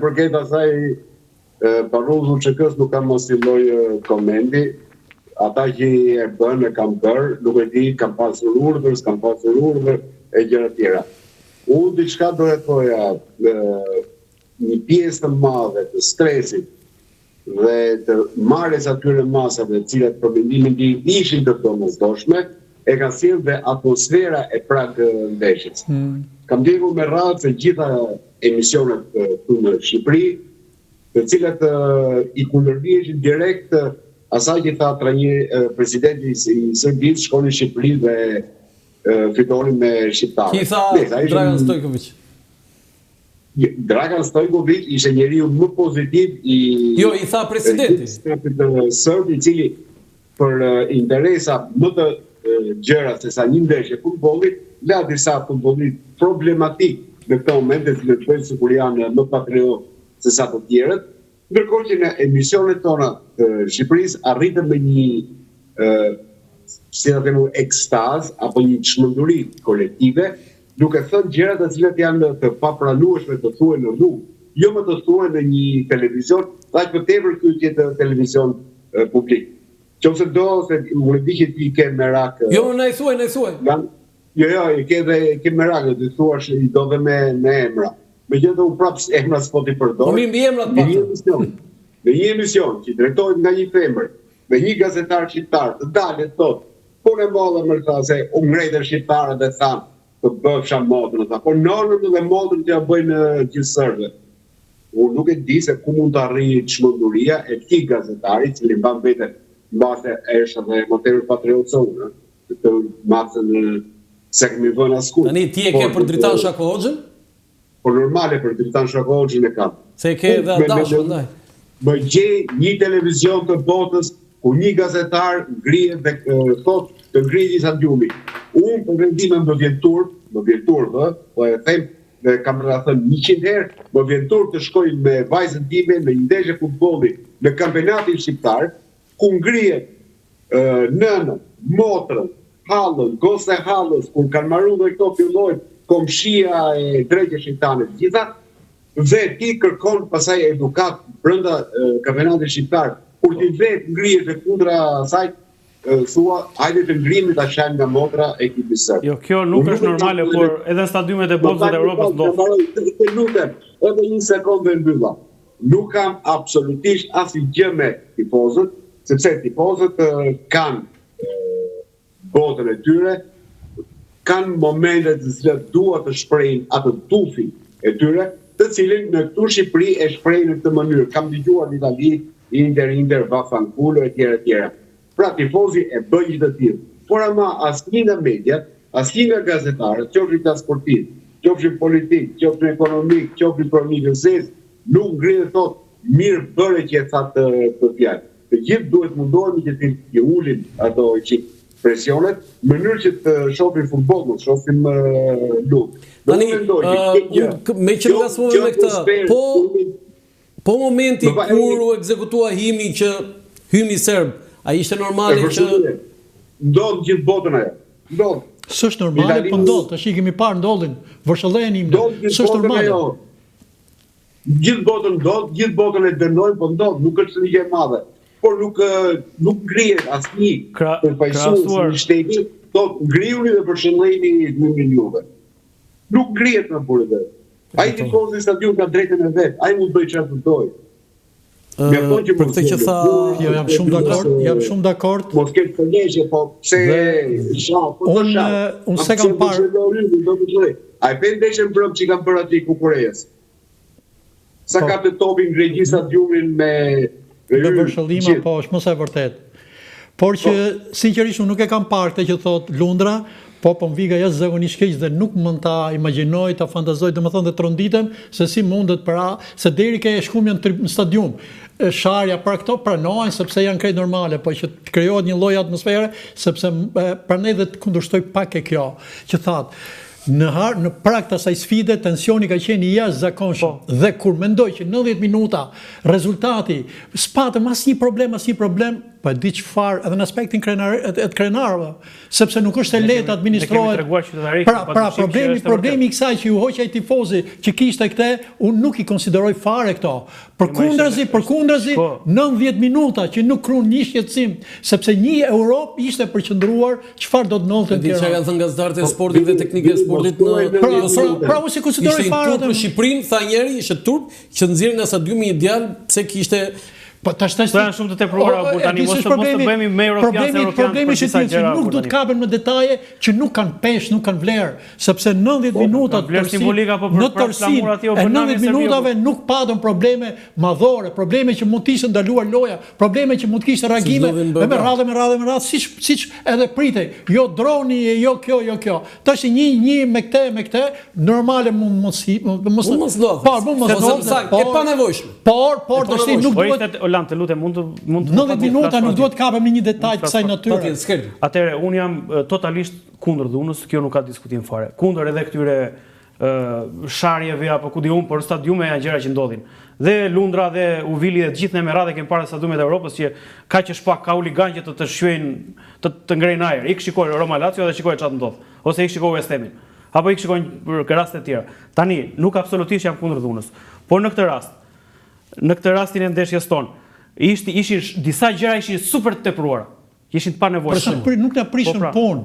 përket asaj Barroso ÇK-s nuk kam mos i lloj komendi. Ata që e bën e kam bërë, nuk e di, kam pasur urdhër, s'kam pasur urdhër e gjëra tjera. Unë diçka do e thoja, një pjesë të madhe të stresit dhe të marrjes atyre masave, të cilat për mendimin tim ishin të domosdoshme, e ka sjellë dhe atmosfera e prag ndeshjes. Kam ndjekur me radhë se gjitha emisionet këtu në Shqipëri, të cilat i kundërvjeshin direkt asaj që tha presidenti i Serbisë, shkoni në Shqipëri dhe fitonin me shqiptarët. Ki tha Dragan Stojković? Dragan Stojković ishte njeriu më pozitiv Jo, i tha presidenti. Sërb, i cili për interesa më të gjëra se sa një ndeshje futbollit, la disa futbollit problematik në këtë moment, e cilët bëjnë sikur janë më patriot se sa të tjerët, ndërkohë që në emisionet tona të Shqipërisë arritëm me një si ta themi ekstaz apo një çmenduri kolektive, duke thënë gjëra të cilat janë të papranueshme të thuhen në rrugë, jo më të thuhen në një televizion, aq më tepër ky që të televizion publik. Qofse do se unë di që ti ke merak. Jo, na i thuaj. Jo, ke merak, ti thuash i do dhe me emra. Megjithatë u prap emra s'po ti përdor. Po mi mbi emrat pak. Në një emision që drejtohet nga një femër, me një gazetar shqiptar, të dalet thotë, punë e madhe më tha se u ngretën shqiptarët dhe thanë të bëfsha modën, po nonën dhe modën t'ja bëjnë gjithë sërbëve. Unë nuk e di se ku mund të arrijë çmenduria e këtij gazetari, i cili mban vete mbase është dhe më tepër patriot se unë, të masën se kemi vënë askund. Tani ti e ke për Dritan Shako Hoxhën? Po normale për Dritan Shako Hoxhën e kam. Se e ke dhe dashur ndaj. Më gjej një televizion të botës ku një gazetar ngrihet dhe thotë të ngrihet stadiumi. Unë për vendimin më vjen turp, po e them dhe kam thënë 100 herë, më vjen turp të shkoj me vajzën time në një ndeshje futbolli në kampionatin shqiptar, ku ngrihet nënën, motrën, hallën, gose hallës, kur kanë marrë dhe këto fillojnë komshia e drejtës shqiptare të gjitha, dhe ti kërkon pasaj edukat brenda kampionatit shqiptar, kur ti vetë ngrihet dhe kundra asaj, thua, hajde të ngrimi ta shajmë nga motra e ekipi sërb. Jo, kjo nuk është normale, por edhe stadiumet e botës dhe Europës ndodh. Të lutem, edhe një sekondë e mbylla. Nuk kam absolutisht asnjë me tifozët, sepse tifozët kanë botën e tyre, kanë momentet të cilat duan të shprehin atë tufin e tyre, të cilin në këtu Shqipëri e shprehin në këtë mënyrë. Kam dëgjuar në Itali, Inter, Vafanculo e tjera. Pra tifozi e bën gjithë të tillë. Por ama asnjë nga mediat, asnjë nga gazetarët, qofshin ta sportiv, qofshin politik, qofshin ekonomik, qofshin pronikëzes, nuk ngrihet thotë mirë bëre që e tha të fjalë. Të gjithë duhet mundohemi që të ulin ato presionet, në mënyrë që të shohim futboll, të shohim luftë. Tani, me që nga smume me këta, po momenti kur u ekzekutua himni që hymni serb, a ishte normale që... Ndodhë gjithë botën ajo. Ndodhë. S'është normale, po ndodhë. Tash i kemi parë ndodhin. Vërshëllehen himne. S'është normale. Gjithë botën ndodhë, gjithë botën e dënojnë, po ndodhë. Nuk është një gjë e madhe. Por nuk ngrihet asnjë përfaqësues në shteti, thotë ngriuni dhe përshëlleni hymnin juve. Nuk ngrihet në burrë. Ai tifozi i stadiumit ka drejtën e vet. Ai mund të bëjë çfarë dojë. Për këtë që tha... Jo, jam shumë dakord. Mos ketë përgjeshje, po pse... Unë se kam parë... A e për ndeshën brëm që kam bërë ati Kukurejës? Sa ka të topin grejgji stadiumin me... Dhe vërshëllima, po, është mos e vërtet. Por që, sinqerisht, unë nuk e kam parë këtë që thot Lundra, po më viga jashtë zakonisht keq dhe nuk mund ta imagjinoj, ta fantazoj, domethënë dhe tronditem se si mundet se deri ke shkumjen në stadium. Sharja për këto pranohen sepse janë krejt normale, po që të krijohet një lloj atmosfere, sepse prandaj dhe të kundërshtoj pak e kjo, që thatë, në prag të asaj sfide, tensioni ka qenë i jashtëzakonshëm. Dhe kur mendoj që 90 minuta rezultati, s'patëm asnjë problem, po po e di çfarë edhe në aspektin krenarëve, sepse nuk është e lehtë administrohet. Pra problemi i kësaj që ju hoqë ai tifozi që kishte këtë, unë nuk i konsideroj fare këto. Përkundrazi 90 minuta që nuk krun një shqetësim, sepse një Europë ishte përqendruar çfarë do të ndodhte në Tiranë. Çka kanë thënë gazetarët e sportit dhe teknikë e sportit në pra unë si konsideroj fare atë. Në Shqipërinë tha njëri ishte turp që nxirrin nga stadiumi ideal pse kishte. Po tash janë shumë të tepruara por tani mos të bëhemi me europianë. Problemi është që nuk do të kapen në detaje që nuk kanë peshë, nuk kanë vlerë, sepse 90 minuta në tërësinë e 90 minutave nuk patën probleme madhore, probleme që mund të ishte ndaluar loja, probleme që mund të kishte reagime me radhë, siç edhe pritej, jo droni, jo kjo. Tash një me këtë normale mos ndodh. Po, e panevojshme. Por tash nuk duhet Oland, të lutem, mund 90 minuta nuk duhet kapem në një detaj të kësaj natyre. Atëherë, unë jam totalisht kundër dhunës, kjo nuk ka diskutim fare. Kundër edhe këtyre sharjeve apo ku di unë, por stadiume janë gjëra që ndodhin. Dhe Lundra dhe Uvili dhe gjithë ne me radhë kemi parë stadiumet e Evropës që kaq e shpak ka huligan që të shqyejnë, të ngrejnë ajër. Ik shikoj Roma Lazio dhe shikoj çfarë ndodh. Ose ik shikoj West Hamin. Apo ik shikoj për raste të tjera. Tani, nuk absolutisht jam kundër dhunës. Por në këtë rastin e ndeshjes tonë, ishin disa gjëra ishin super të tepruara. Ishin të panevojshme. Nuk na prishën punë.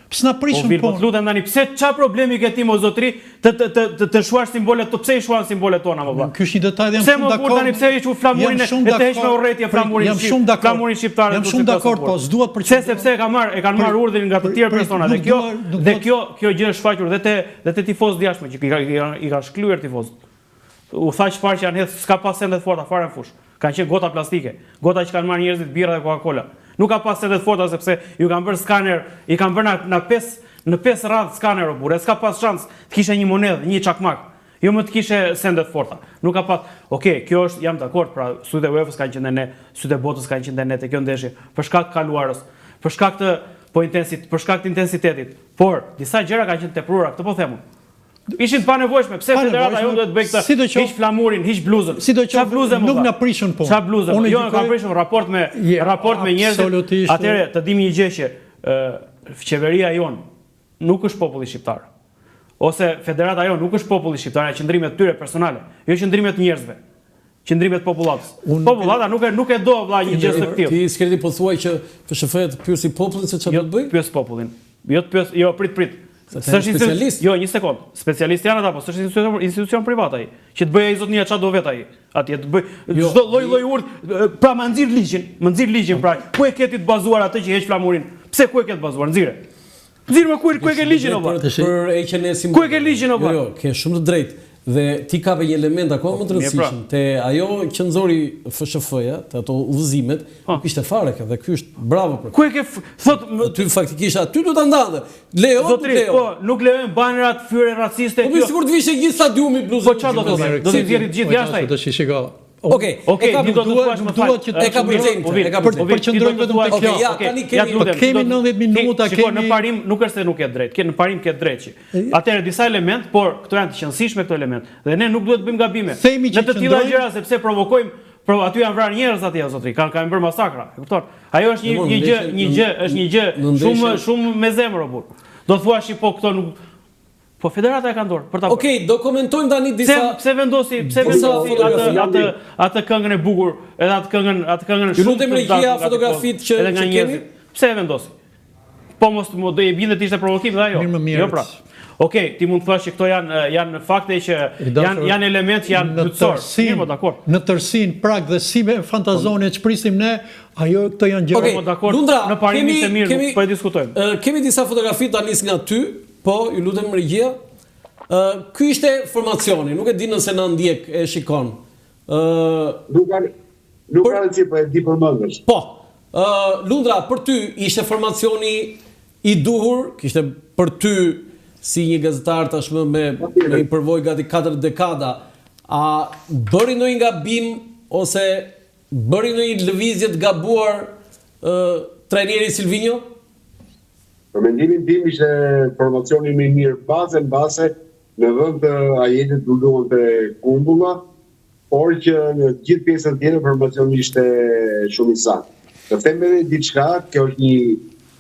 Pse na prishën punë? Po lutem tani, pse çfarë problemi ke ti mo zotri të shuash simbolet to? Pse i shuan simbolet tona më valla? Ky është një detaj dhe jam shumë dakord. Tani pse i shu flamurin e të heq me urrëtie flamurin shqiptar. Jam shumë dakord, po s'duhet për çfarë sepse e kanë marrë urdhrin nga të tjerë persona dhe kjo gjë është shfaqur dhe te tifozët jashtë që i kanë shklyer tifozët. U tha çfarë që janë hedh, s'ka pas sende të forta fare në fush. Kanë qenë gota plastike, gota që kanë marrë njerëzit birra dhe Coca-Cola. Nuk ka pas sende të forta sepse ju kanë bërë skaner, i kanë bërë në 5 radhë skaner o burrë, s'ka pas shans të kishe një monedhë, një çakmak. Jo më të kishe sende të forta. Nuk ka pas. Okej, kjo është, jam dakord, pra sytë e UEFA-s kanë qenë ne, sytë e botës kanë qenë ne te kjo ndeshje, për shkak të kaluarës, për shkak të intensitetit. Por disa gjëra kanë qenë tepruara, këtë po them unë. Ishin të panevojshme, pse federata jonë duhet të bëjë këtë? Hiq flamurin, hiq bluzën. Çfarë bluzë nuk na prishën punë. Çfarë bluzë? Jo, ka prishur raport me njerëzit. Atëherë të dimë një gjë që qeveria jonë nuk është populli shqiptar. Ose federata jonë nuk është populli shqiptar, qëndrimet tyre personale, jo qëndrimet njerëzve. Qëndrimet popullatës. Popullata nuk e do vëlla një gjë të tillë. Ti s'keni po thuaj që FSHF të pyesi popullin se çfarë do të bëj? Pyes popullin. Jo prit. Specialist? Jo, një sekond. Specialist janë ata, po s'është institucion privat ai. Që të bëjë ai zotnia çfarë do vet ai. Atje të bëj çdo lloj urdh, pra më nxir ligjin pra. Ku e ke ti të bazuar atë që heq flamurin? Pse ku e ke të bazuar? Nxire. Nxirë më ku e ke ligjin apo? Për heqjen e Ku e ke ligjin apo? Jo, ke shumë të drejtë. Dhe ti ka një element akoma më të rëndësishëm. Te ajo që nxori FSHF-ja, te ato udhëzimet, nuk ishte fare kjo dhe ky është bravo për. Ku e ke thot ty faktikisht aty do ta ndante. Leo, po, nuk lejojnë banerat fyre raciste. Po sigurt të vishë gjithë stadiumi bluzë. Po çfarë do të thotë? Do të nxjerrë të gjithë jashtë ai. Do të shikoj. Okej, ti do të thuash më fal. E ka përgjigje. Për qendrojmë vetëm tek kjo. Ja, tani kemi 90 minuta, kemi në parim, nuk është se nuk ke drejt. Në parim ke drejt. Atëherë disa element, por këto janë të qëndrueshme këto element. Dhe ne nuk duhet të bëjmë gabime. Në të tilla gjëra sepse provokojmë aty janë vrarë njerëz atje zotri, kanë bërë masakra, e kupton? Ajo është një gjë shumë me zemër o burr. Do thuash po këto nuk po federata e ka dorë për ta. Okej, do komentojmë tani disa pse vendosi atë këngën e bukur, edhe atë këngën shumë të regjia fotografit që kemi. Pse e vendosi? Po mos do i bindet ishte provokim dhe ajo. Jo pra. Okej, ti mund të thash që këto janë fakte që janë elementë që janë dytësor. Po dakor. Në tërsinë prag dhe si me fantazoni që prisim ne, ajo këto janë gjëra. Po dakor. Në parimin e mirë po e diskutojmë. Kemi disa fotografi tani nga ty. Po, ju lutem regjia. Ky ishte formacioni, nuk e di nëse na ndjek e shikon. Nuk ka rëndësi, po e di përmendesh. Po. Lundra, për ty ishte formacioni i duhur, kishte për ty si një gazetar tashmë me një përvojë gati 4 dekada, a bëri ndonjë gabim ose bëri ndonjë lëvizje të gabuar trajneri Silvinho? Për mendimin tim ishte formacioni më i mirë bazë në vend të ajetit të luan të kumbulla, por që në gjithë pjesën tjetër formacioni ishte shumë i saktë. Të them edhe diçka, kjo është një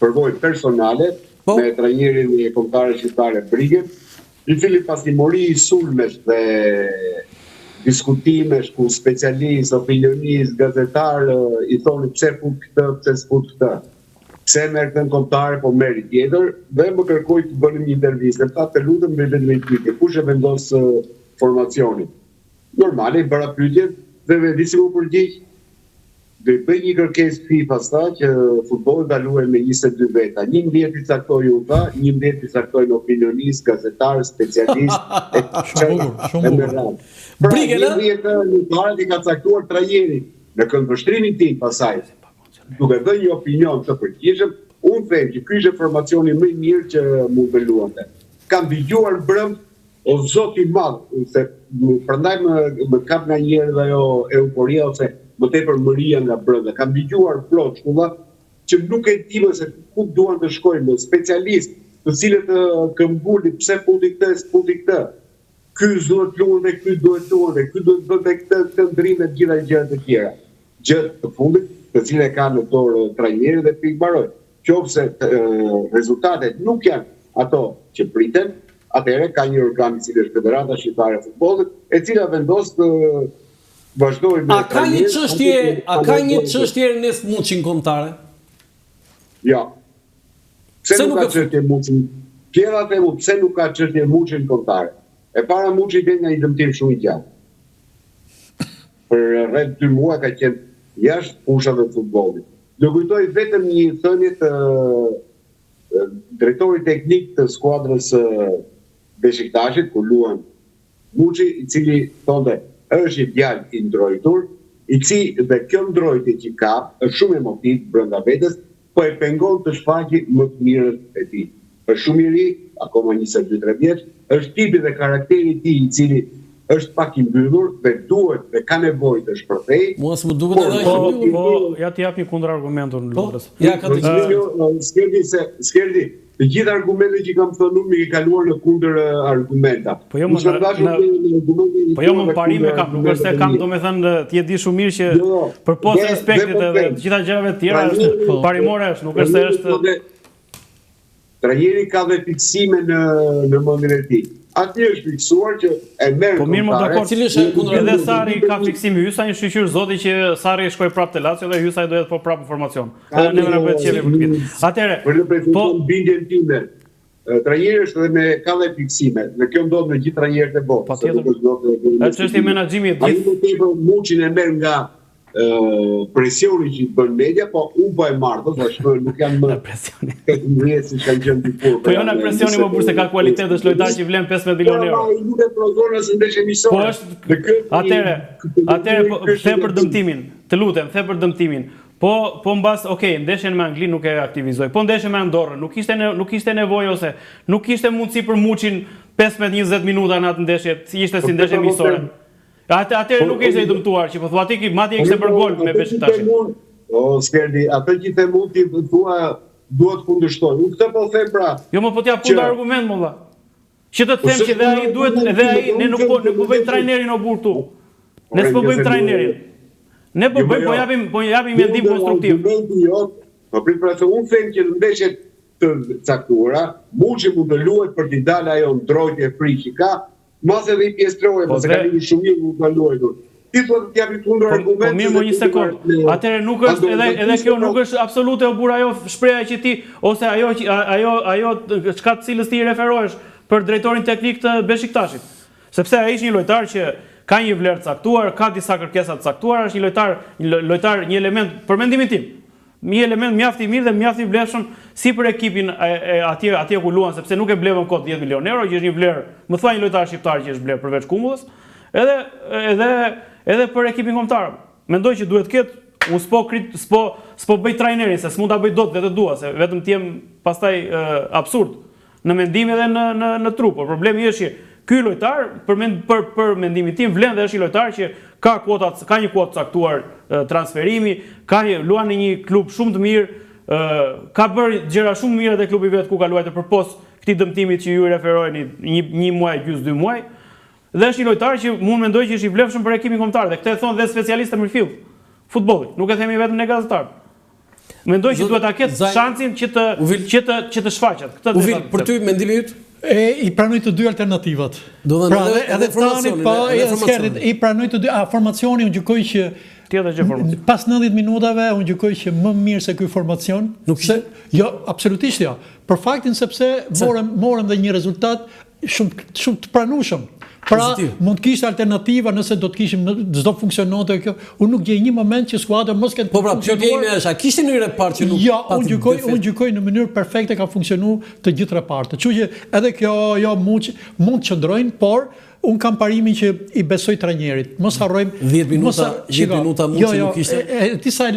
përvojë personale me trajnerin e kombëtarëve shqiptare Brigën, i cili pas një mori i sulmesh dhe diskutimesh ku specialist, opinionist, gazetar i thoni pse fut këtë, pse s'fut këtë. Pse merr këtë kombëtare, po merr tjetër, dhe më kërkoi të bënim një intervistë. Tha të lutem me vetëm një pyetje, kush e vendos formacionin? Normale, i bëra pyetje dhe disi u përgjigj. Dhe bëj një kërkesë FIFA sta që futbolli ta luajë me 22 veta. 11 i caktoi UTA, 11 i caktojnë opinionist, gazetar, specialist. Shumë bukur. Brigën, 11 lojtarët i ka caktuar trajneri në këndvështrimin tim pasaj. Duke dhënë një opinion të përgjithshëm, unë them që ky është formacioni më i mirë që mund të luante. Kam dëgjuar brëm o zoti i madh, se prandaj më kap nga njëherë dhe ajo euforia ose më tepër mëria nga brenda. Kam dëgjuar plot shkolla që nuk e di se ku duan të shkojnë, specialist, të cilët këmbuli pse futi këtë, s'futi këtë. Ky duhet luante, ky duhet luante, ky duhet bënte këtë ndrimë të gjitha gjërat e tjera. Gjë të fundit, të cilët kanë në dorë trajneri dhe pikë mbaroi. Qofse rezultatet nuk janë ato që priten, atëherë ka një organ i cili është Federata Shqiptare e Futbollit, e cila vendos të vazhdojmë. A ka një çështje Ernest Muçin kombëtare? Ja. Pse nuk ka çështje Muçin? Tjera themu pse nuk ka çështje Muçin kombëtare. E para Muçi vjen nga një dëmtim shumë i gjatë. Për rreth 2 muaj ka qenë jashtë fushave të futbollit. Do kujtoj vetëm një thënie të drejtorit teknik të skuadrës Beşiktaşit, ku luan Muçi, i cili thonte është i djalë i ndrojtur, i cili dhe kjo ndrojtje që ka është shumë emotiv brenda vetes, po e pengon të shfaqë më të mirët e tij. Është shumë i ri, akoma 22-23 vjeç, është tipi dhe karakteri i tij i cili është pak i mbyllur dhe duhet dhe ka nevojë të shpërthej. Mua s'më duket edhe aq i mbyllur. Po, ja të jap një kundërargumentin Lutrës. Ja ka të gjithë. Skerdi, të gjithë argumentet që kam thënë unë i kaluar në kundër argumenta. Po jo më parime kam, nuk është se kam domethënë ti e di shumë mirë që përpos respektit edhe të gjitha gjërave të tjera është parimore është, nuk është se është. Trajneri ka dhe fiksime në mendjen e tij. Aty është fiksuar që e merr. Po mirë, më dakord. Edhe Sarri ka fiksim Hysa, një shqyr zoti që Sarri shkoi prapë te Lazio dhe Hysa do jetë po prapë në formacion. Edhe ne na bëhet çelë për këtë. Atëherë, po bindjen time. Trajneri është dhe ka dhe fiksime. Dhe kjo ndodh me gjithë trajnerët e botës. Patjetër. Është çështje menaxhimi e gjithë. Ai më tepër Muçin e merr nga presioni që i bën media, po unë po e marrë, dhe nuk janë më presioni. Si kanë qenë dikur. Po jo në presioni më burse ka kualitet, është lojtar që vlen 15 milionë euro. Po nuk e prozon se ndesh emisor. Po është. Atëre po them për dëmtimin. Të lutem, them për dëmtimin. Po mbas, okay, ndeshjen me Anglinë nuk e aktivizoi. Po ndeshjen me Andorrën, nuk kishte nevojë ose nuk kishte mundësi për Muçin 15-20 minuta në atë ndeshje, ishte si ndeshje miqësore. Atëherë nuk ishte i dëmtuar, që po thua ti madje ishte për gol me Beşiktaşin. O Skerdi, atë që the mund ti thua duhet kundërshtoj. Unë këtë po them pra. Jo më po t'jap kundër argument më valla. Që të them që dhe ai duhet edhe ai ne nuk po bëjmë trajnerin o burtu. Ne s'po bëjmë trajnerin. Ne po bëjmë po japim mendim konstruktiv. Po prit pra se unë them që në ndeshjet të caktuara, Muçi mund të luhet për t'i dalë ajo ndrojtje frikë që ka. Mas edhe i pjestroje, se ka një shumë mirë nuk ka luajtur. Ti thua të t'japi kundër argument. Po mirë më një sekond. Atëherë nuk është edhe kjo nuk është absolute o burr ajo shpreha që ti ose ajo çka të cilës ti i referohesh për drejtorin teknik të Beşiktaşit. Sepse ai është një lojtar që ka një vlerë të caktuar, ka disa kërkesa të caktuara, është një lojtar, një element për mendimin tim. Një element mjaft i mirë dhe mjaft i vlefshëm si për ekipin atje ku luan, sepse nuk e blevën kot 10 milionë euro, që është një vlerë, më thua një lojtar shqiptar që është vlerë përveç Kumullës, edhe për ekipin kombëtar. Mendoj që duhet ketë, unë s'po bëj trajnerin, se s'mund ta bëj dot vetë dua, se vetëm të jem pastaj absurd në mendim edhe në trup. Por problemi është që ky lojtar për mendimin tim vlen dhe është një lojtar që ka një kuotë caktuar transferimi, luan në një klub shumë të mirë, ka bërë gjëra shumë mirë te klubi vet ku ka luajtur përpos këtij dëmtimit që ju referoheni një muaj gjys 2 muaj. Dhe është një lojtar që mund mendoj që është i vlefshëm për ekipin kombëtar dhe këtë e thon dhe specialistë në midfield futbollit. Nuk e themi vetëm ne gazetar. Mendoj që duhet ta ketë shansin që të shfaqet. Uvil, për ty mendimi yt? I pranoj të dy alternativat. Do të thënë edhe formacionin, i pranoj të dy, formacioni unë gjykoj që pas 90 minutave unë gjykoj që më mirë se ky formacion. Nuk ishte? Jo, absolutisht jo. Për faktin sepse morëm dhe një rezultat shumë të pranueshëm. Pra, mund të kishte alternativa nëse do të kishim çdo funksiononte kjo. Unë nuk gjej një moment që skuadra mos ketë funksionuar. Po pra, pyetja ime është, a kishte një repart që nuk jo, unë gjykoj në mënyrë perfekte ka funksionuar të gjithë repartet. Kështu që edhe kjo mund të qëndrojnë, por unë kam parimin që i besoj trajnerit. Mos harrojmë 10 minuta mund që nuk ishte. E di sa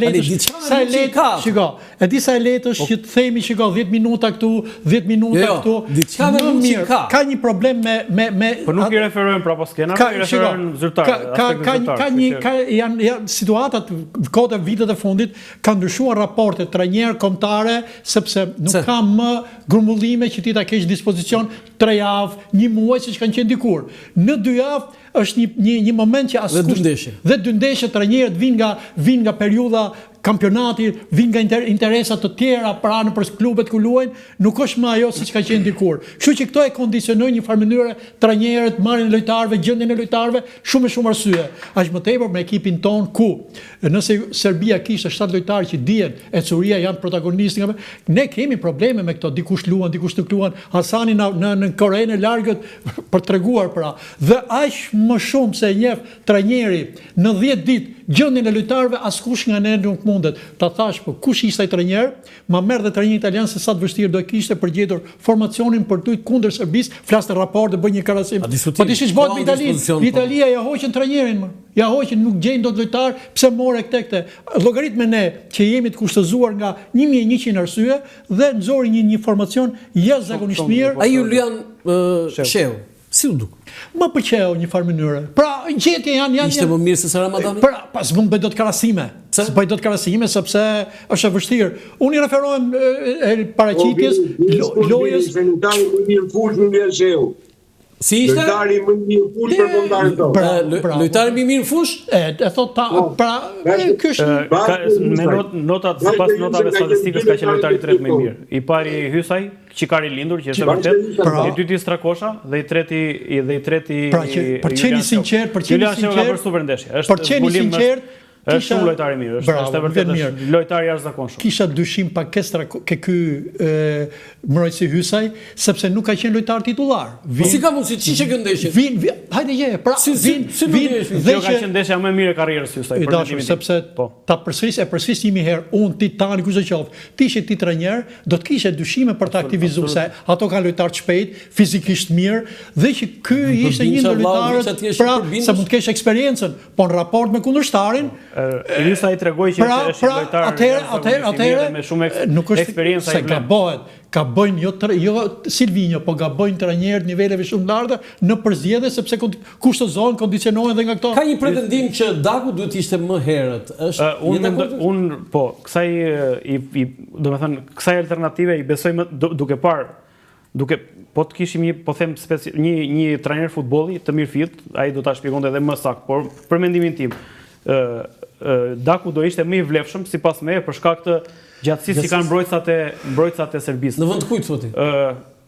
e lehtë është që të themi 10 minuta këtu, 10 minuta këtu. Diçka më mirë. Ka një problem me po nuk i referojmë prapë skenave, i referojmë zyrtarëve. Janë situatat kohët e vitet e fundit kanë ndryshuar raportet trajner kombëtare sepse nuk ka më grumbullime që ti ta kesh dispozicion 3 javë, 1 muaj siç kanë qenë dikur. Në 2 javë është një moment që askush dhe dy ndeshje trajnerët vinë nga periudha kampionati, vinë nga interesat të tjera pra nëpër klubet ku luajnë, nuk është më ajo siç ka qenë dikur. Kështu që këto e kondicionojnë një farë mënyre trajnerët, marrjen e lojtarëve, gjendjen e lojtarëve, shumë arsye. Aq më tepër me ekipin ton ku nëse Serbia kishte 7 lojtarë që dihen, Ecuria janë protagonistë, ne kemi probleme me këto, dikush luan, dikush nuk luan, Hasani në Korenë e largët për treguar pra. Dhe aq më shumë se e njeh trajneri në 10 ditë gjendjen e lojtarëve, askush nga ne nuk mundet ta thash po kush ishte ai trajner, ma merr dhe trajneri italian se sa të vështirë do kishte për gjetur formacionin për tujt kundër Serbisë, flas të raport dhe bëj një krahasim. Po dish ç'bëhet me Italinë? Italia ja hoqën trajnerin më. Ja hoqën, nuk gjejnë dot lojtar, pse more këte. Llogaritme ne që jemi të kushtëzuar nga 1100 arsye dhe nxori një formacion jashtëzakonisht mirë. Ai Julian Sheu, si u duk? Më pëlqeu një farë mënyre. Pra, gjetje janë ishte më mirë se sa Ramadani? Pra, pas mund bëj dot krahasime. Bëj dot krahasime sepse është e vështirë. Unë i referohem paraqitjes lojës Si ishte? Lojtari më mirë fush për kombëtarin tonë. Lojtari më mirë fush? E thot ta, pra, ky është me notat sipas notave statistikës ka qenë lojtari i tretë më i mirë. I pari Hysaj, Çikari lindur që është vërtet, i dyti Strakosha dhe i treti për qenë sinqert, është zbulim është shumë lojtar i mirë, është vërtet lojtar i jashtëzakonshëm. Kisha dyshim pakesë ke ky mbrojtësi Hysaj, sepse nuk ka qenë lojtar titullar. Si ka mundësi çiçë kjo ndeshje? Hajde je, pra kjo ka qenë ndeshja më e mirë e karrierës së Hysaj për mendimin tim. Sepse ta përsëris një herë unë ti tani kush do qoftë. Ti ishe ti trajner, do të kishe dyshime për ta aktivizuar se ato kanë lojtar të shpejt, fizikisht mirë dhe që ky ishte një ndër lojtarët, pra sa mund të kesh eksperiencën, po në raport me kundërshtarin Hysaj i tregoi që është lojtar atëherë me shumë eksperiencë ai ka bëjnë jo Silvinho, po gabojnë trajnerët niveleve shumë larta në përzgjedhje sepse kushtozojnë, kondicionohen dhe nga këto. Ka një pretendim që Daku duhet ishte më herët. Unë po, kësaj alternative i besoj më duke po të kishim një trajner futbolli të mirëfillt, ai do ta shpjegonte edhe më saktë, por për mendimin tim Daku do ishte më i vlefshëm sipas meje për shkak të gjatësisë që kanë mbrojtësat e Serbisë. Në vend të kujt thotë?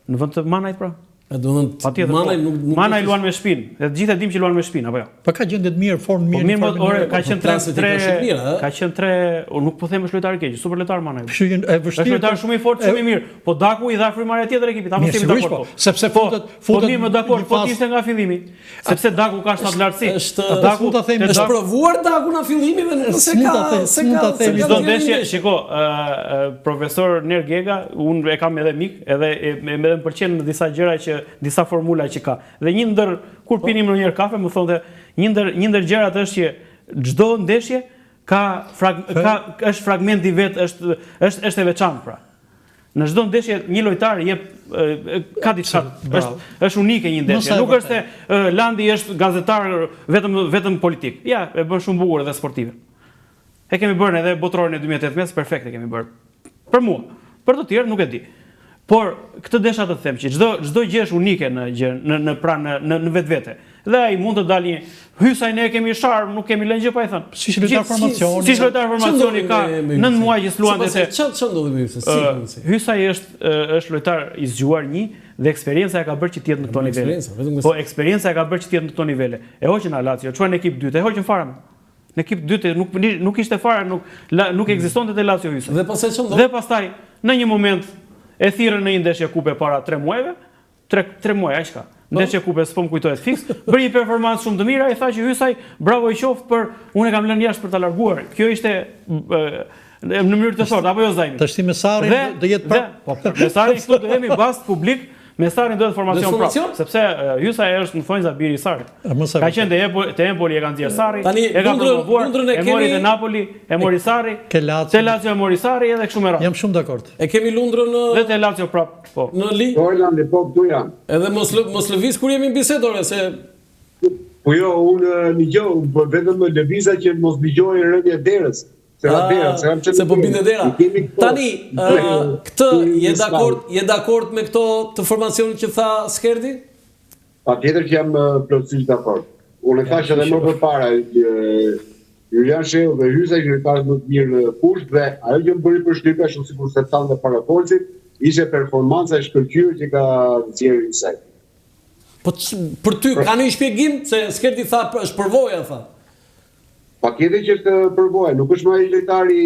Në vend të Manajt pra. Manaj luan me shpinë. Dhe të gjithë e dim që luan me shpinë, apo jo? Po ka gjendje të mirë, formë mirë. Ka qenë tre, nuk po them është lojtar i keq, super lojtar Manaj. Është lojtar shumë i fortë, shumë i mirë. Po Daku i dha frymëmarrje tjetër ekipit, apo si dakord? Sepse futet më dakord, po ishte nga fillimi. Sepse Daku ka shtat lartësi. Daku ta themi, është provuar Daku në fillimi dhe se ka çdo ndeshje, shiko, profesor Nergega, unë e kam edhe mik, edhe më pëlqen disa gjëra që disa formula që ka. Dhe një ndër kur pinim në një kafe më thonte një ndër gjërat është që çdo ndeshje është fragment i vet, është e veçantë pra. Në çdo ndeshje një lojtar jep ka diçka, është unike një ndeshje. Nuk është se Landi është gazetar vetëm politik. Ja, e bën shumë bukur edhe sportive. E kemi bërë edhe botrorin e 2018, perfekt e kemi bërë. Për mua, për të tjerë nuk e di. Por këtë desha të them që çdo gjë është unike në vetvete. dhe ai mund të dalë një Hysaj ne kemi sharm, nuk kemi lënë gjë pa i thënë. Si lojtar formacioni. Si lojtar formacioni ka 9 muaj që s'luan te. Çfarë ndodhi me Hysaj? Hysaj është lojtar i zgjuar dhe eksperienca e ka bërë që të jetë në këto nivele. Po eksperienca e ka bërë që të jetë në këto nivele. E hoqën na Lazio, çuan në ekip dytë, e hoqën fare. Në ekip dytë nuk ishte fare, nuk ekzistonte te Lazio Hysaj. Dhe pastaj ç'ndodhi? Dhe pastaj në një moment e thirrën në një ndeshje kupe para 3 muajve, 3 muaj aq ka. Ndeshje kupe s'po më kujtohet fiks, bëri një performancë shumë të mirë, ai tha që Hysaj bravo i qoftë për unë e kam lënë jashtë për ta larguar. Kjo ishte në mënyrë të fortë apo jo Zajmi? Tash me Sarrin do jetë po. Me Sarrin këtu do jemi bast publik. Me Sarrin duhet formacion prapë, sepse Hysaj është në Fonza biri i Sarrit. Ka qenë te Empoli e kanë dhënë Sarri, e ka promovuar, e mori te Napoli, e mori Sarri, te Lazio e mori Sarri edhe kështu me radhë. Jam shumë dakord. E kemi Lundrën dhe te Lazio prapë, po. Në Li. Po Orlandi, po këtu jam. Edhe mos lëviz kur jemi në bisedë ore se po jo, unë ligjoj, po vetëm lëviza që mos ligjoj rënje derës. Se po binde dera. Tani, këtë je dakord me këto të formacionit që tha Skerdi? Patjetër që jam plotësisht dakord. Unë thash edhe më përpara, Julian Sheu dhe Hysaj lojtarët më të mirë në fushë dhe ajo që më bëri përshtypje ashtu sikur se thanë dhe para polcit, ishte performanca e shkëlqyer që ka nxjerrë Hysaj. Po për ty ka një shpjegim se Skerdi tha është përvoja tha. Patjetër që është përvoja, nuk është më ai lojtari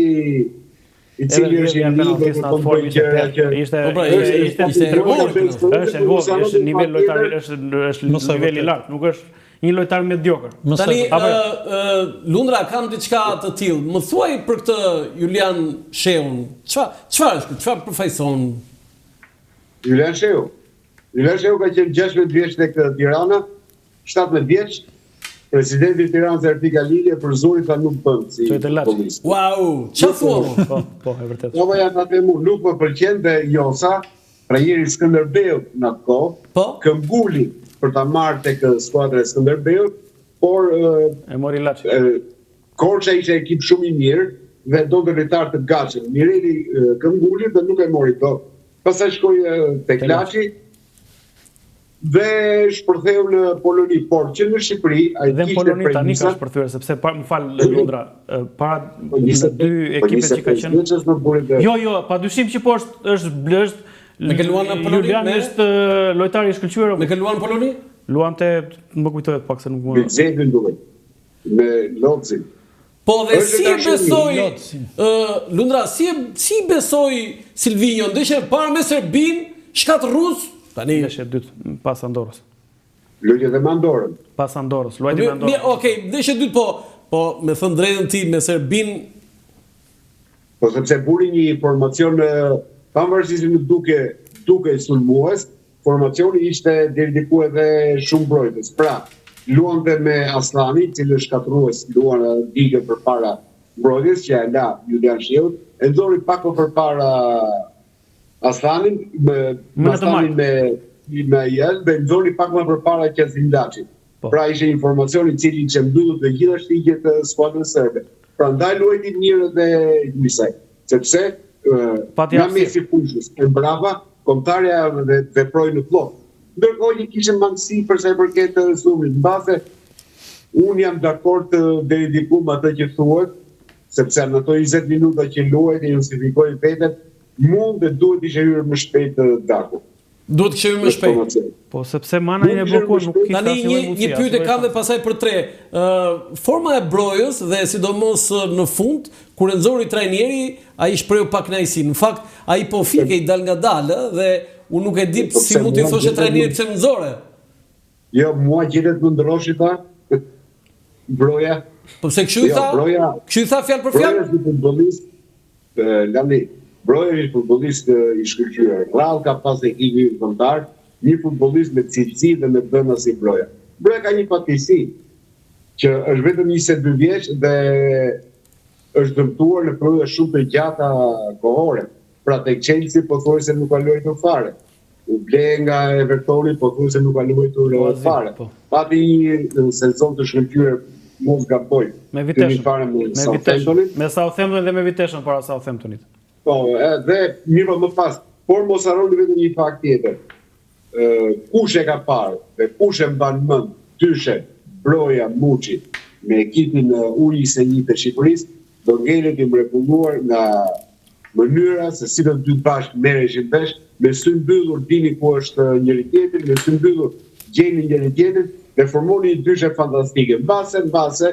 i cili është është nivel lojtar, është nivel i lartë, nuk është një lojtar mediokër. Tani Lundra kam diçka të tillë. Më thuaj për këtë Julian Sheun. Çfarë është? Çfarë përfaqëson? Julian Sheu. Julian Sheu ka qenë 16 vjeç tek Tirana, 17 vjeç. Presidenti i Tiranës Ertika Lilje për zorin tha nuk bën si futbollist. Wow, çfarë thua? Po, e vërtet. Po ja ta them unë, nuk më pëlqente Josa, trajneri Skënderbeut në atë kohë, këmbguli për ta marrë tek skuadra e Skënderbeut, por e mori Laçi. Korça ishte ekip shumë i mirë dhe donte lojtar të gatshëm. Mireli këmbguli dhe nuk e mori dot. Pastaj shkoi tek Laçi. Dhe shpërtheu në Poloni, por që në Shqipëri ai kishte dhe në Poloni tani ka shpërthyer sepse më fal Lundra para dy ekipet që ka qenë. Jo, padyshim që po është me ke luan në Poloni, është lojtar i shkëlqyer. Me ke luan në Poloni? Luante, më kujtohet pak se nuk më. Me Zedin duhet. Me Lozin. Po dhe si besoi Lundra, si besoi Silvinho, ndeshje para me Serbin, shkat rus. Tani ndeshje dytë pas Andorrës. Luajti edhe me Andorrën. Pas Andorrës, luajti me Andorrën. Okej, ndeshje dytë po me thënë drejtën ti me Serbin. Po sepse buri një informacion pavarësisht nuk duke sulmues, formacioni ishte deri diku edhe shumë mbrojtës. Pra, luante me Aslani, i cili është shkatrues, luan digë përpara mbrojtjes që e la Julian Sheut, e nxori pak më përpara Aslanin me Jelbe, nxori pak më përpara Qezim Laçit. Pra ishte informacion i cili që mbyllet dhe gjitha shtigjet të skuadrës serbe. Prandaj luajti mirë dhe Hysaj, sepse nga mesi fushës e brava, kombëtarja veproi në plot. Ndërkohë që kishte mangësi për sa i përket sumit. Mbase unë jam dakord deri diku me atë që thuhet, sepse në ato 20 minuta që luajti justifikoi veten, mund dhe duhet ishte hyrë më shpejt Daku. Duhet kishte hyrë më shpejt. Po sepse Manaj e bllokuar nuk kishte asnjë mundësi. Një pyetje kam dhe pasaj për tre. Forma e Brojës dhe sidomos në fund kur e nxori trajneri, ai shprehu pak kënaqësi. Në fakt, ai po fikej dal nga dalë dhe unë nuk e di si mund t'i thoshte trajneri pse më nxore. Jo, mua gjetet më ndroshi ta Broja. Po pse kështu i tha? Kështu i tha fjalë për fjalë? Broja është futbollist, Landi. Broja është futbollist i shkëlqyer. Rall ka pas ekipi kombëtar, një futbollist me cilësi dhe me dhëna si Broja. Broja ka një fatkeqësi që është vetëm 22 vjeç dhe është dëmtuar në periudha shumë të gjata kohore. Pra tek Chelsea pothuajse nuk ka luajtur fare. U ble nga Evertoni pothuajse nuk ka luajtur fare. Pati një sezon të shkëlqyer mos gaboj. Me Southampton dhe me Viteshën para Southamptonit. Po, dhe mirë më pas, por mos harroni vetëm një fakt tjetër. Kush e ka parë dhe kush e mban mend dyshe Broja Muçi me ekipin U21 të Shqipërisë do ngelet i mrekulluar nga mënyra se si të dy bashkë merreshin vesh, me sy mbyllur dini ku është njëri tjetri, me sy mbyllur gjeni njëri tjetrin dhe formoni një dyshe fantastike. Mbase